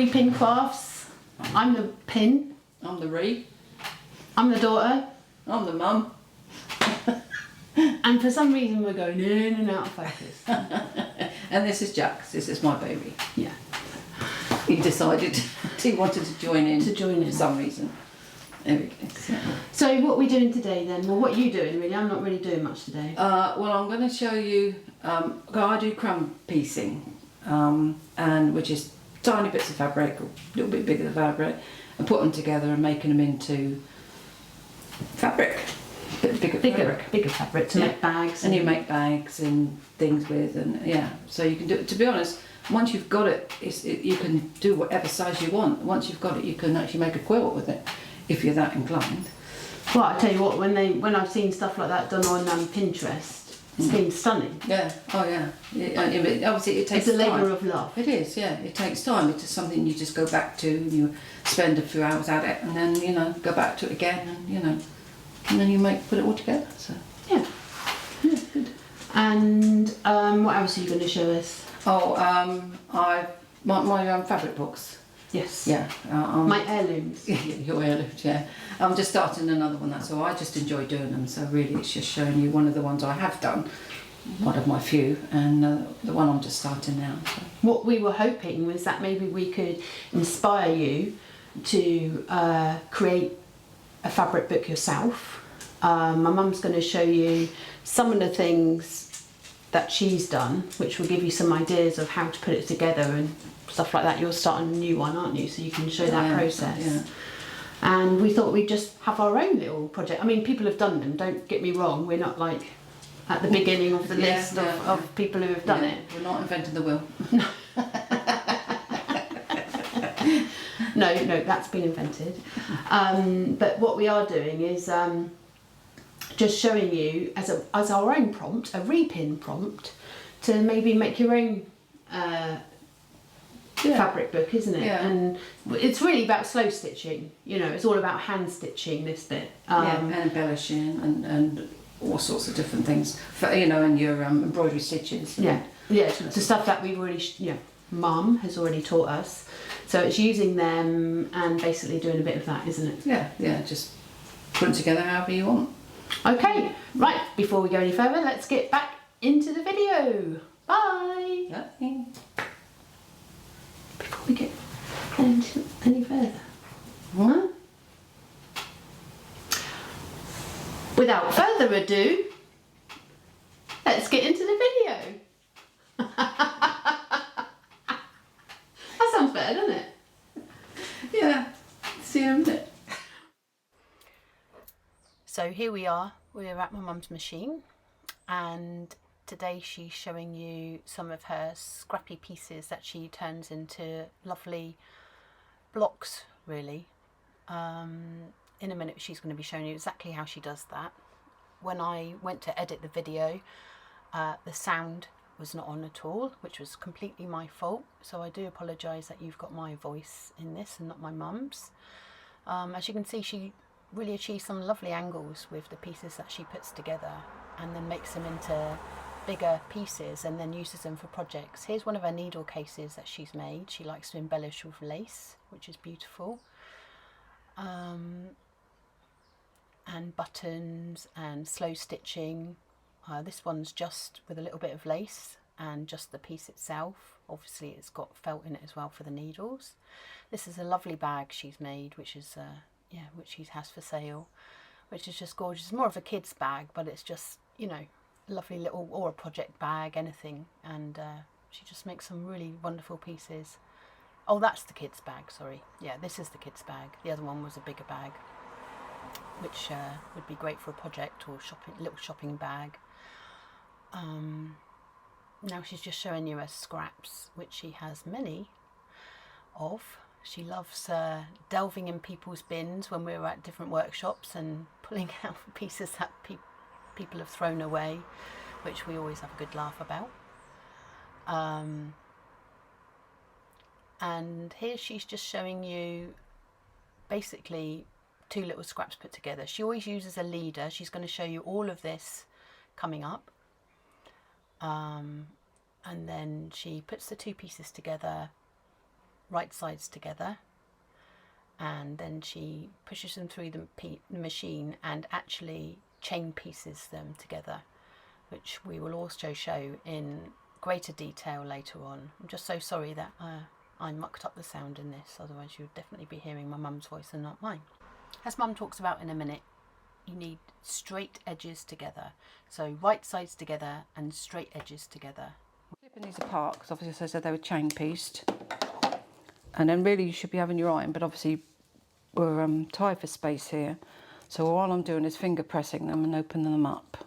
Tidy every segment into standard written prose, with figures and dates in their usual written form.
Repin Crafts. I'm the pin. I'm the re. I'm the daughter. I'm the mum. And for some reason we're going in and out of focus. And this is Jax. This is my baby. Yeah. He decided he wanted to join in. For some reason. There we go. So what are we doing today then? Well, what are you doing really? I'm not really doing much today. Well, I'm going to show you. I do crumb piecing, and which is tiny bits of fabric, a little bit bigger than fabric, and put them together and making them into fabric. Bigger fabric to make bags. And you make bags and things with, and yeah. So you can do it. To be honest, once you've got it, you can do whatever size you want. Once you've got it, you can actually make a quilt with it, if you're that inclined. Well, I tell you what, when I've seen stuff like that done on Pinterest, it's been stunning. Yeah. Oh yeah. Obviously, it takes. It's a labour of love. It is. Yeah. It takes time. It's just something you just go back to, and you spend a few hours at it, and then go back to it again, and then you put it all together. So yeah, good. And what else are you going to show us? Oh, my fabric books. Yes. Yeah. My heirlooms. Your heirlooms. Yeah. I'm just starting another one. That's all. I just enjoy doing them. So really, it's just showing you one of the ones I have done, one of my few, and the one I'm just starting now. So. What we were hoping was that maybe we could inspire you to create a fabric book yourself. My mum's going to show you some of the things that she's done, which will give you some ideas of how to put it together and stuff like that. You're starting a new one, aren't you? So you can show that process. Yeah. And we thought we'd just have our own little project. I mean, people have done them, don't get me wrong. We're not like at the beginning of the list of people who have done it. We're not inventing the wheel. No, that's been invented. But what we are doing is just showing you as our own prompt, a repin prompt, to maybe make your own fabric book, isn't it? Yeah. And it's really about slow stitching. It's all about hand stitching this bit. And embellishing and all sorts of different things. And your embroidery stitches. Yeah, the stuff that we've already, Mum has already taught us. So it's using them and basically doing a bit of that, isn't it? Yeah, just put them together however you want. Okay, right, before we go any further, let's get back into the video. Bye! Okay. Before we get any further. Huh? Without further ado, let's get into the video. That sounds better, doesn't it? Yeah, see you in a minute. So here we are, we're at my mum's machine, and today she's showing you some of her scrappy pieces that she turns into lovely blocks, really. In a minute she's going to be showing you exactly how she does that. When I went to edit the video, the sound was not on at all, which was completely my fault, so I do apologise that you've got my voice in this and not my mum's. As you can see, she really achieves some lovely angles with the pieces that she puts together, and then makes them into bigger pieces and then uses them for projects. Here's one of her needle cases that she's made. She likes to embellish with lace, which is beautiful, and buttons and slow stitching. This one's just with a little bit of lace and just the piece itself. Obviously it's got felt in it as well for the needles. This is a lovely bag she's made, which is which she has for sale, which is just gorgeous. It's more of a kid's bag, but it's just, lovely little, or a project bag, anything. And she just makes some really wonderful pieces. Oh, that's the kid's bag, sorry. Yeah, this is the kid's bag. The other one was a bigger bag, which would be great for a project or little shopping bag. Now she's just showing you her scraps, which she has many of. She loves delving in people's bins when we're at different workshops and pulling out pieces that people have thrown away, which we always have a good laugh about. And here she's just showing you basically two little scraps put together. She always uses a leader. She's going to show you all of this coming up. And then she puts the two pieces together right sides together, and then she pushes them through the machine and actually chain pieces them together, which we will also show in greater detail later on. I'm just so sorry that I mucked up the sound in this, otherwise you would definitely be hearing my mum's voice and not mine. As Mum talks about in a minute, you need straight edges together. So right sides together and straight edges together. Flipping these apart, because obviously as I said they were chain pieced. And then really you should be having your iron, but obviously we're tight for space here. So all I'm doing is finger pressing them and opening them up.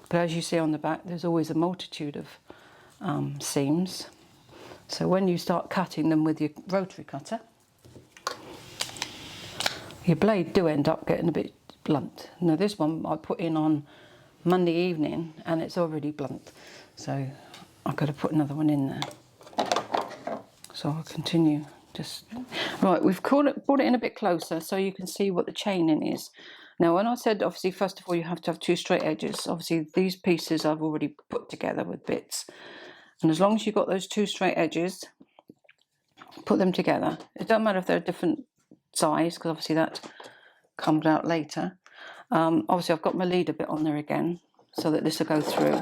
But as you see on the back, there's always a multitude of seams. So when you start cutting them with your rotary cutter, your blade do end up getting a bit blunt. Now this one I put in on Monday evening and it's already blunt. So I've got to put another one in there. So I'll continue. Right, we've brought it in a bit closer so you can see what the chaining is. Now when I said obviously first of all you have to have two straight edges, obviously these pieces I've already put together with bits. And as long as you've got those two straight edges, put them together. It doesn't matter if they're a different size, because obviously that comes out later. Obviously I've got my leader bit on there again so that this will go through.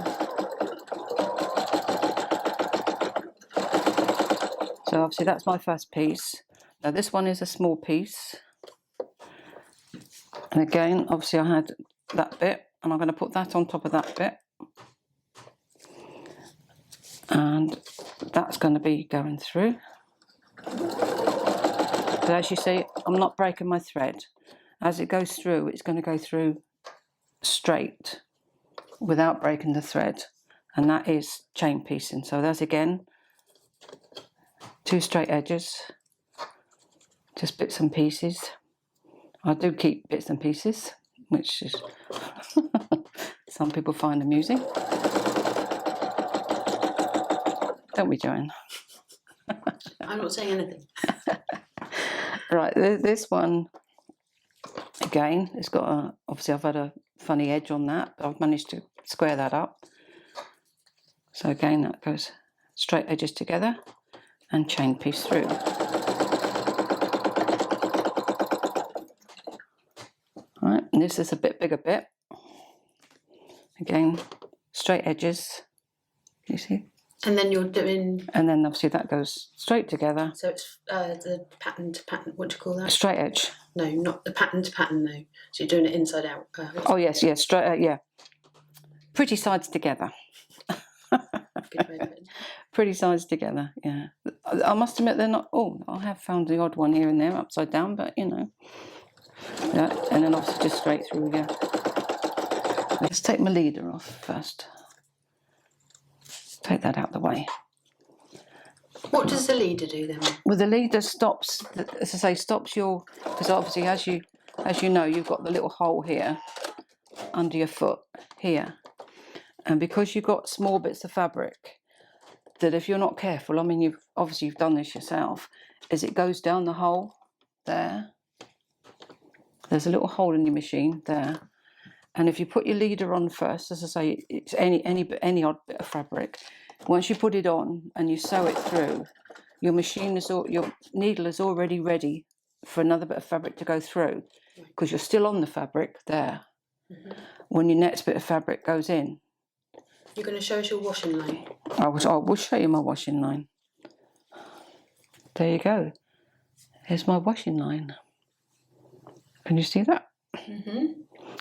So obviously that's my first piece. Now this one is a small piece. And again, obviously I had that bit and I'm going to put that on top of that bit. And that's going to be going through. But as you see, I'm not breaking my thread. As it goes through, it's going to go through straight without breaking the thread. And that is chain piecing. So there's again two straight edges, just bits and pieces. I do keep bits and pieces, which is some people find amusing. Don't we, Joanne? I'm not saying anything. Right, this one, again, it's got obviously I've had a funny edge on that, but I've managed to square that up. So again, that goes straight edges together and chain piece through. Right, and this is a bit bigger bit. Again, straight edges, you see? And then you're doing... And then obviously that goes straight together. So it's the pattern to pattern, what do you call that? Straight edge. No, not the pattern to pattern though. So you're doing it inside out. Oh yes, straight, yeah. Pretty sides together. Good way of putting it. Pretty sides together, yeah. I must admit they're not, oh, I have found the odd one here and there upside down, but you know. Yeah, and then obviously just straight through again. Let's take my leader off first. Take that out of the way. What does the leader do then? Well, the leader stops, as I say, stops your, because obviously as you know, you've got the little hole here under your foot here. And because you've got small bits of fabric, that if you're not careful, I mean, you've done this yourself, as it goes down the hole there, there's a little hole in your machine there. And if you put your leader on first, as I say, it's any odd bit of fabric. Once you put it on and you sew it through, your needle is already ready for another bit of fabric to go through, because you're still on the fabric there. Mm-hmm. When your next bit of fabric goes in. You're going to show us your washing line. I will show you my washing line. There you go. Here's my washing line. Can you see that? Mm-hmm.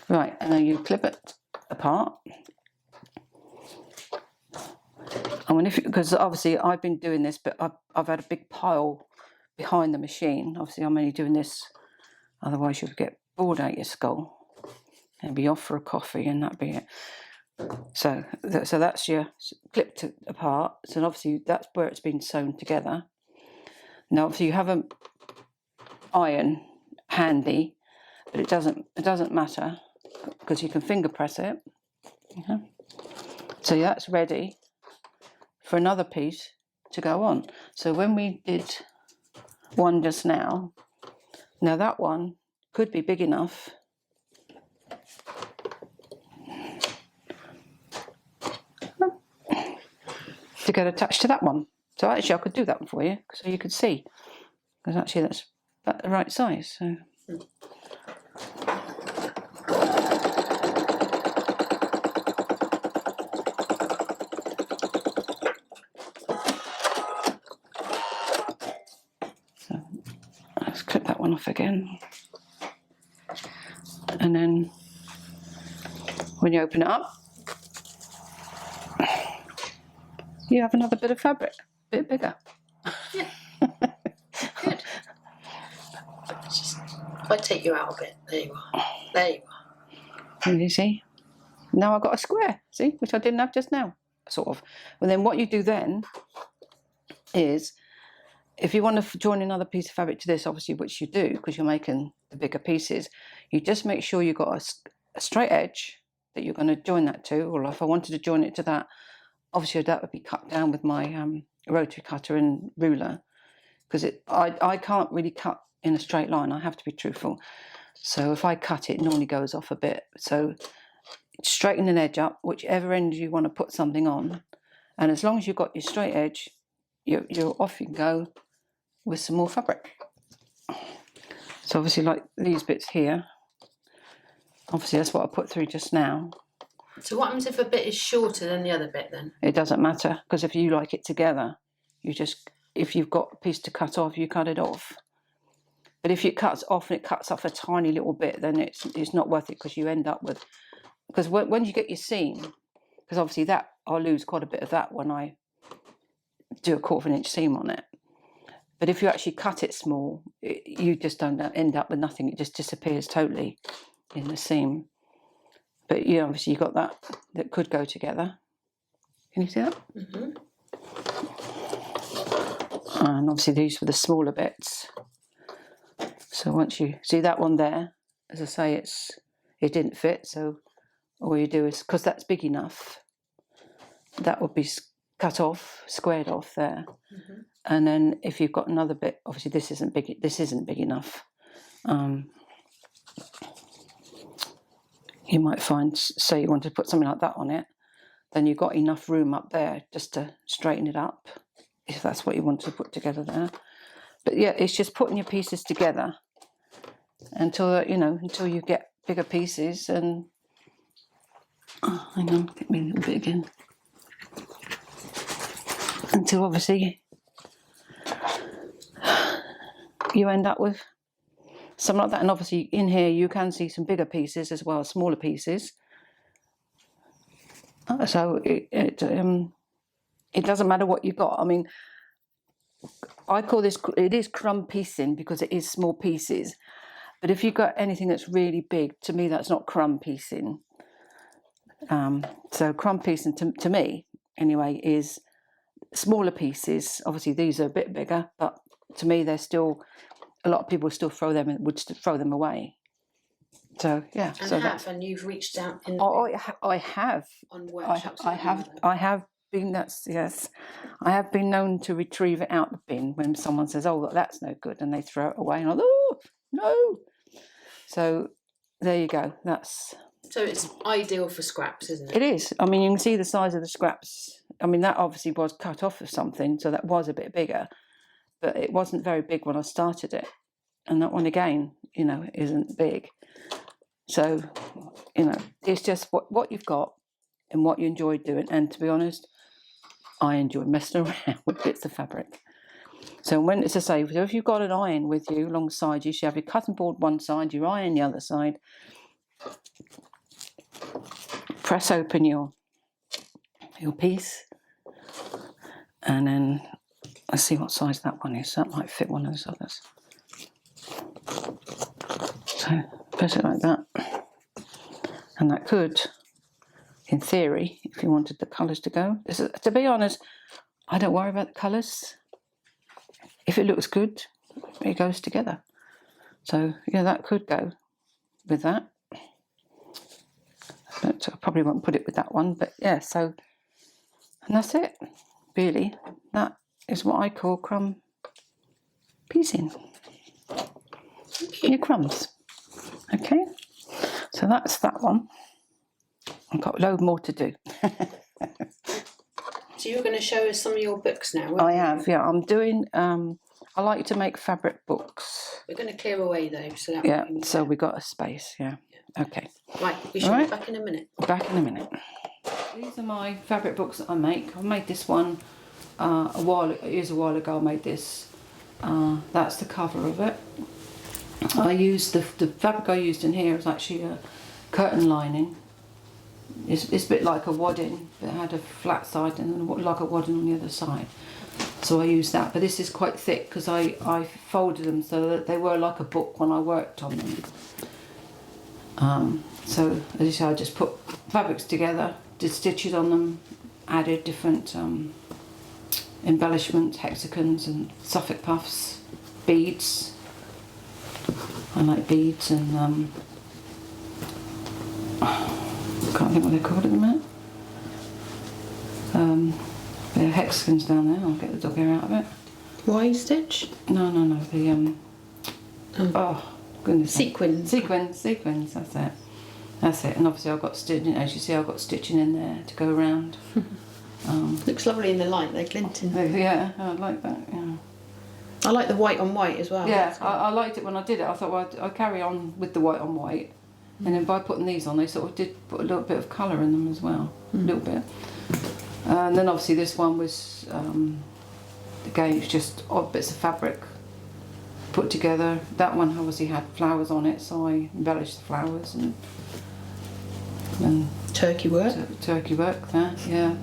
Right, and then you clip it apart. I mean, because obviously I've been doing this, but I've had a big pile behind the machine. Obviously, I'm only doing this, otherwise you'll get bored out your skull and be off for a coffee, and that'd be it. So that's your clipped apart. So obviously that's where it's been sewn together. Now, obviously you have an iron handy, but it doesn't matter, because you can finger press it. Yeah. So that's ready for another piece to go on. So when we did one just now that one could be big enough to get attached to that one. So actually I could do that one for you so you could see, because actually that's about the right size. So. So let's clip that one off again. And then when you open it up, you have another bit of fabric, a bit bigger. Yeah. Good. If I take you out a bit, there you are. There you are. And you see, now I've got a square, see, which I didn't have just now, sort of. And then what you do then is, if you want to join another piece of fabric to this, obviously, which you do because you're making the bigger pieces, you just make sure you've got a straight edge that you're going to join that to. Or if I wanted to join it to that, obviously that would be cut down with my rotary cutter and ruler, because I can't really cut in a straight line. I have to be truthful. So if I cut it, it normally goes off a bit. So straighten an edge up, whichever end you want to put something on, and as long as you've got your straight edge, you're off you can go with some more fabric. So obviously, like these bits here, obviously that's what I put through just now. So what happens if a bit is shorter than the other bit then? It doesn't matter, because if you like it together, if you've got a piece to cut off, you cut it off. But if it cuts off and it cuts off a tiny little bit, then it's not worth it, because you end up with, because when you get your seam, because obviously that I'll lose quite a bit of that when I do a 1/4 inch seam on it. But if you actually cut it small, you just don't end up with nothing. It just disappears totally in the seam. But yeah, obviously you've got that could go together. Can you see that? Mm-hmm. And obviously these were the smaller bits. So once you see that one there, as I say, it didn't fit. So all you do is, because that's big enough, that would be cut off, squared off there. Mm-hmm. And then if you've got another bit, obviously this isn't big enough. You might find, say you want to put something like that on it, then you've got enough room up there just to straighten it up, if that's what you want to put together there. But yeah, it's just putting your pieces together until you get bigger pieces. And hang on, get me a little bit again. Until obviously you end up with something like that. And obviously in here you can see some bigger pieces as well as smaller pieces. So it doesn't matter what you've got. I mean, I call this, it is crumb piecing because it is small pieces. But if you've got anything that's really big, to me that's not crumb piecing. So crumb piecing to me anyway is smaller pieces. Obviously these are a bit bigger, but to me they're still, a lot of people still would throw them away. So yeah. And you've reached out in I have on workshops. I have been, yes, I have been known to retrieve it out the bin when someone says, oh, that's no good, and they throw it away, and I'm like, oh no. So there you go. So it's ideal for scraps, isn't it? It is. I mean, you can see the size of the scraps. I mean, that obviously was cut off of something, so that was a bit bigger, but it wasn't very big when I started it. And that one again, isn't big. So, it's just what you've got and what you enjoy doing. And to be honest, I enjoy messing around with bits of fabric. So when it's a save, so if you've got an iron with you alongside you should have your cutting board one side, your iron the other side. Press open your piece, and then let's see what size that one is. That might fit one of those others. So press it like that, and that could, in theory, if you wanted the colours to go. To be honest, I don't worry about the colours. If it looks good, it goes together. So yeah, that could go with that. But I probably won't put it with that one. But yeah, so, and that's it. Really, that is what I call crumb piecing. Your crumbs. Okay, so that's that one. I've got a load more to do. So you're going to show us some of your books now, I have, yeah. I'm doing, I like to make fabric books. We're going to clear away though, so that Yeah, so we got a space, yeah. Okay. Right, we shall be back in a minute. Back in a minute. These are my fabric books that I make. I made this one a while ago. I made this. That's the cover of it. I used the fabric I used in here is actually a curtain lining. It's a bit like a wadding, but it had a flat side and then like a wadding on the other side. So I used that, but this is quite thick because I folded them so that they were like a book when I worked on them. So as you say, I just put fabrics together, did stitches on them, added different embellishments, hexagons and Suffolk puffs, beads. I like beads and I can't think what they're called at the minute. There are hexagons down there. I'll get the dog hair out of it. Y stitch? No. The oh goodness. Sequins. Sequins. That's it. And obviously I've got stitching. As you see, I've got stitching in there to go around. Looks lovely in the light. They're glinting. Yeah, I like that. Yeah. I like the white on white as well. Yeah, I liked it when I did it. I thought, well, I'd carry on with the white on white. And then by putting these on, they sort of did put a little bit of colour in them as well. A little bit. And then obviously this one was, again, it's just odd bits of fabric put together. That one obviously had flowers on it, so I embellished the flowers and turkey work. Turkey work there, yeah.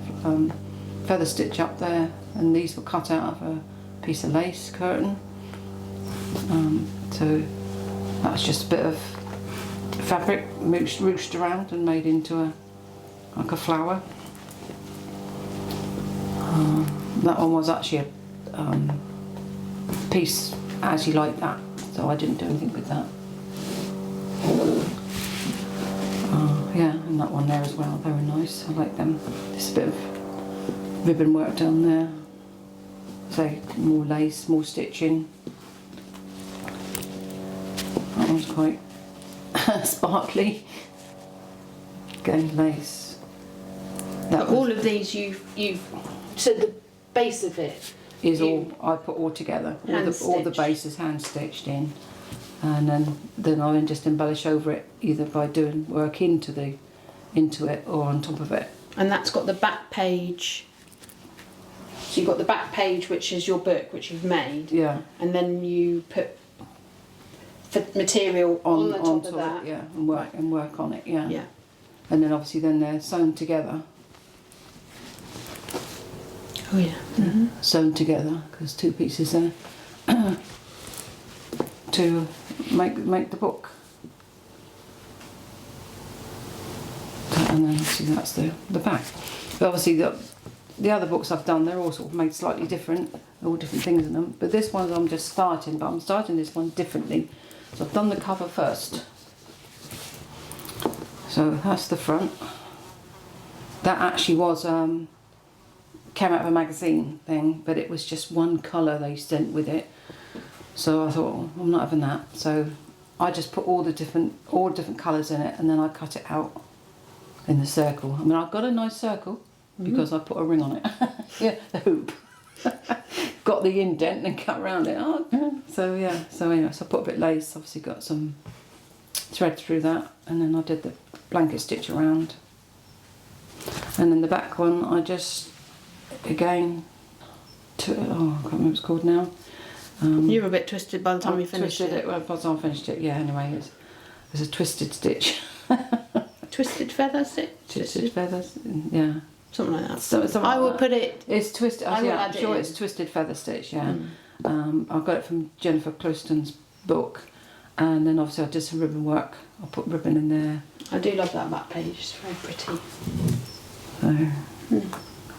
Feather stitch up there, and these were cut out of a piece of lace curtain. So that's just a bit of fabric ruched around and made into like a flower. That one was actually a piece actually like that, so I didn't do anything with that. Yeah, and that one there as well, very nice. I like them. Just a bit of ribbon work down there. So more lace, more stitching. That one's quite sparkly. Again, lace. But all of these you've so the base of it is all I put all together. All the base is hand stitched in, and then I just embellish over it either by doing work into it or on top of it. And that's got the back page. So you've got the back page, which is your book, which you've made. Yeah. And then you put material on the top of that. Yeah, and work on it. Yeah. Yeah. And then obviously then they're sewn together. Oh yeah. Mm-hmm. Sewn together because two pieces there to make the book. And then see that's the back. But obviously the other books I've done, they're all sort of made slightly different, all different things in them. But this one I'm just starting, but I'm starting this one differently. So I've done the cover first. So that's the front. That actually was came out of a magazine thing, but it was just one colour they sent with it. So I thought, well, I'm not having that. So I just put all different colours in it, and then I cut it out in the circle. I mean, I've got a nice circle because I put a ring on it. Yeah, the hoop. Got the indent and cut around it. Oh, so yeah. So anyway, so I put a bit of lace. Obviously got some thread through that, and then I did the blanket stitch around. And then the back one, I just again, I can't remember what it's called now. You were a bit twisted by the time you finished it. By the time I finished it, yeah. Anyway, it was a twisted stitch. Twisted feather stitch. Twisted feathers, yeah. Something like that. So I will put it. It's twisted. I'm sure it's twisted feather stitch. Yeah. I got it from Jennifer Clouston's book, and then obviously I did some ribbon work. I put ribbon in there. I do love that back page. It's very pretty. So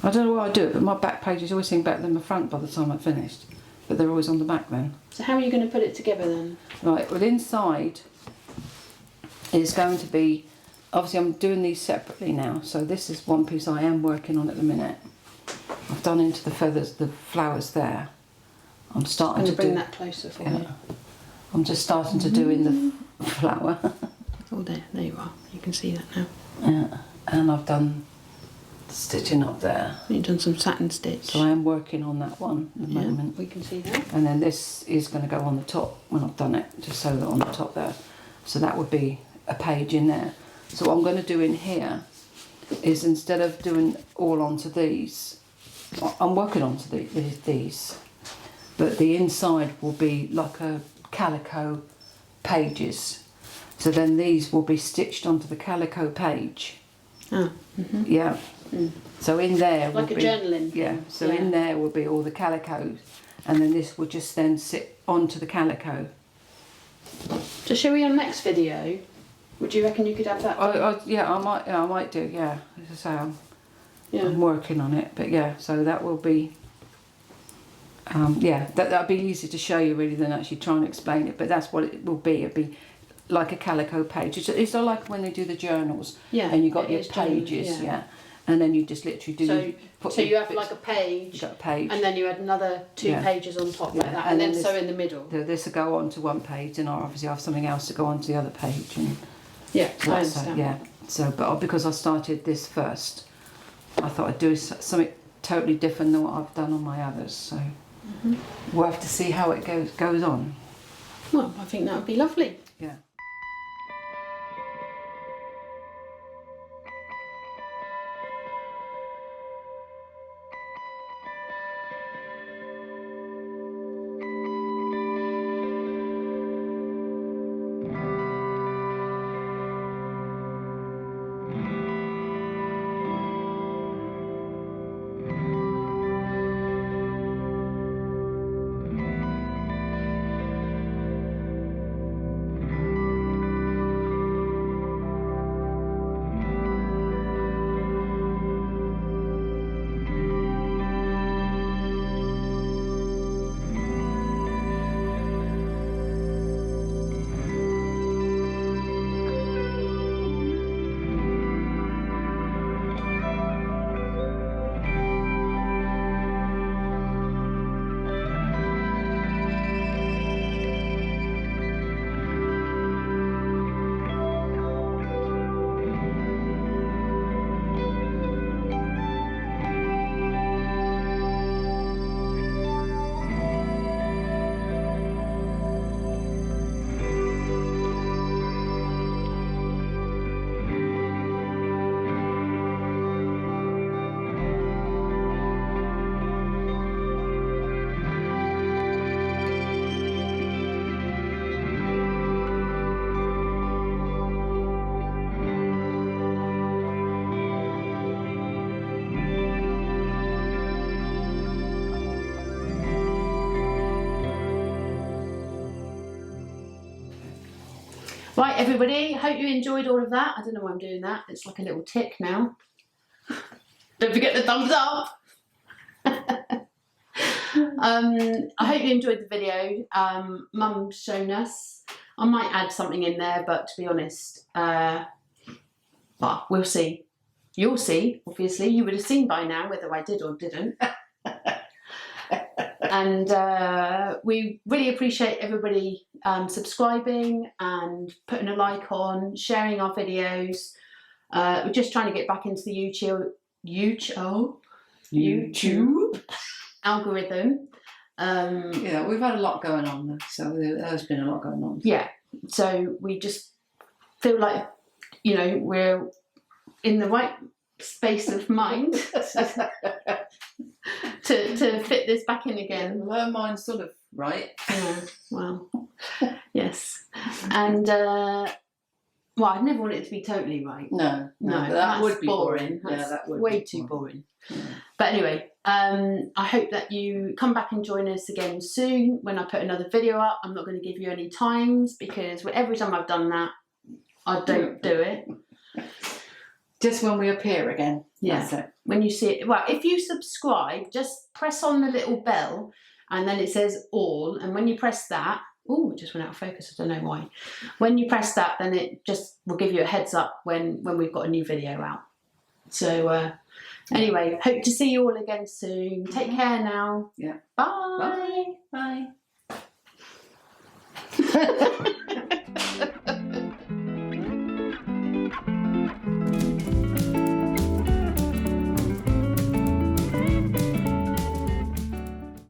I don't know why I do it, but my back pages always seem better than my front by the time I've finished. But they're always on the back then. So how are you going to put it together then? Right. Well, inside is going to be. Obviously I'm doing these separately now, so this is one piece I am working on at the minute. I've done into the feathers, the flowers there. I'm starting to bring that closer for you. I'm just starting to do in the flower. Oh, there you are. You can see that now. Yeah, and I've done stitching up there. You've done some satin stitch. So I am working on that one at the moment. We can see that. And then this is going to go on the top when I've done it, just sew that on the top there. So that would be a page in there. So what I'm going to do in here is, instead of doing all onto these, I'm working onto these, but the inside will be like a calico pages. So then these will be stitched onto the calico page. Oh. Yeah. So in there Like will a be, journaling. yeah. So in there will be all the calicos, and then this will just then sit onto the calico. So shall we on next video? Would you reckon you could have that? I might do. Yeah. As I say, I'm working on it, but yeah. So that will be. That'll be easier to show you really than actually try and explain it. But that's what it will be. It'll be like a calico page. It's like when they do the journals. Yeah. And you got your pages. Yeah. And then you just literally do. So you have like a page. You got a page. And then you add another 2 pages on top like that, and then sew in the middle. This will go on to one page, and I'll obviously have something else to go on to the other page. And yeah, so I understand. yeah. So, but because I started this first, I thought I'd do something totally different than what I've done on my others. So we'll have to see how it goes on. Well, I think that would be lovely. Yeah. Right, everybody, hope you enjoyed all of that. I don't know why I'm doing that. It's like a little tick now. Don't forget the thumbs up. I hope you enjoyed the video. Mum's shown us. I might add something in there, but to be honest, but we'll see. You'll see, obviously. You would have seen by now whether I did or didn't. And we really appreciate everybody subscribing and putting a like on, sharing our videos. We're just trying to get back into the YouTube algorithm. Yeah, we've had a lot going on, so there's been a lot going on. Yeah, so we just feel like, you know, we're in the right space of mind to fit this back in again. Well, her mind's sort of right. Yeah, well, yes. And, well, I'd never want it to be totally right. No, that would be boring. Yeah, that would way be too boring. Yeah. But anyway, I hope that you come back and join us again soon when I put another video up. I'm not going to give you any times because every time I've done that, I don't do it. Just when we appear again. Yeah. That's it. When you see it. Well, if you subscribe, just press on the little bell and then it says all. And when you press that, oh, it just went out of focus. I don't know why. When you press that, then it just will give you a heads up when we've got a new video out. So anyway, hope to see you all again soon. Take care now. Yeah. Bye. Bye. Bye.